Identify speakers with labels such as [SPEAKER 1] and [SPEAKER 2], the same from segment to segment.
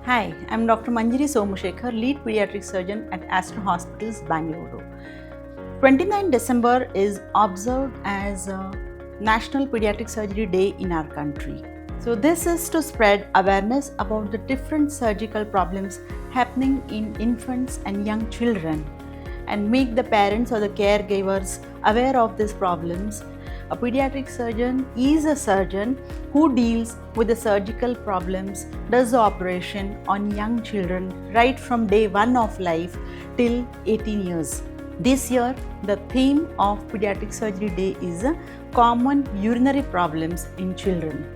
[SPEAKER 1] Hi, I'm Dr. Manjiri Somushekar, lead pediatric surgeon at Astra Hospitals, Bangalore. 29 December is observed as National Pediatric Surgery Day in our country. So this is to spread awareness about the different surgical problems happening in infants and young children and make the parents or the caregivers aware of these problems. A pediatric surgeon is a surgeon who deals with the surgical problems, does the operation on young children right from day 1 of life till 18 years. This year, the theme of Pediatric Surgery Day is common urinary problems in children.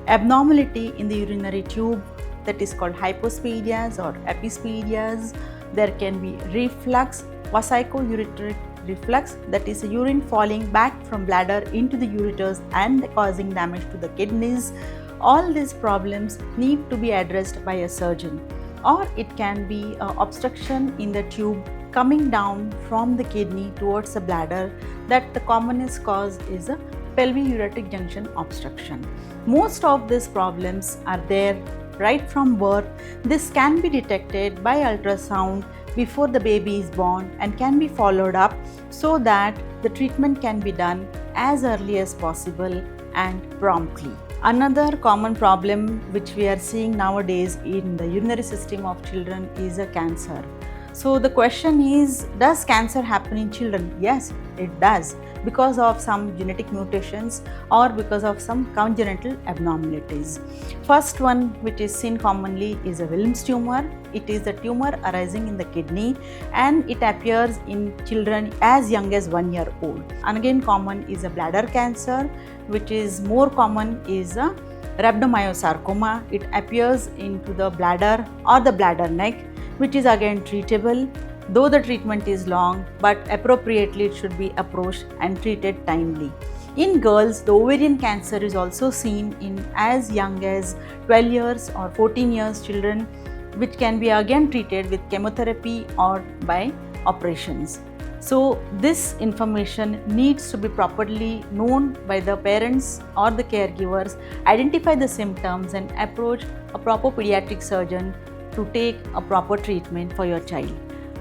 [SPEAKER 1] Abnormality in the urinary tube, that is called hypospadias or epispadias. There can be reflux, vesico-ureteric reflux, that is urine falling back from bladder into the ureters and causing damage to the kidneys. All these problems need to be addressed by a surgeon. Or it can be obstruction in the tube coming down from the kidney towards the bladder, that the commonest cause is a pelvic-ureteric junction obstruction. Most of these problems are there right from birth. This can be detected by ultrasound before the baby is born and can be followed up so that the treatment can be done as early as possible and promptly. Another common problem which we are seeing nowadays in the urinary system of children is a cancer. So the question is, does cancer happen in children? Yes, it does, because of some genetic mutations or because of some congenital abnormalities. First one which is seen commonly is a Wilms tumor. It is a tumor arising in the kidney and it appears in children as young as 1 year old. And again common is a bladder cancer, which is more common is a rhabdomyosarcoma. It appears into the bladder or the bladder neck, which is again treatable, though the treatment is long, but appropriately it should be approached and treated timely. In girls, the ovarian cancer is also seen in as young as 12 years or 14 years children, which can be again treated with chemotherapy or by operations. So this information needs to be properly known by the parents or the caregivers, identify the symptoms and approach a proper pediatric surgeon to take a proper treatment for your child.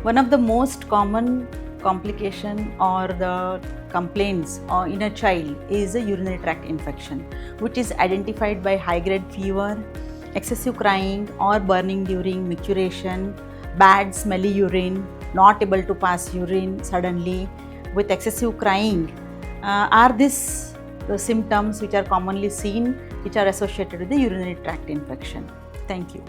[SPEAKER 1] One of the most common complication or the complaints in a child is a urinary tract infection, which is identified by high-grade fever, excessive crying or burning during micturition, bad smelly urine, not able to pass urine suddenly with excessive crying. Are these the symptoms which are commonly seen which are associated with the urinary tract infection? Thank you.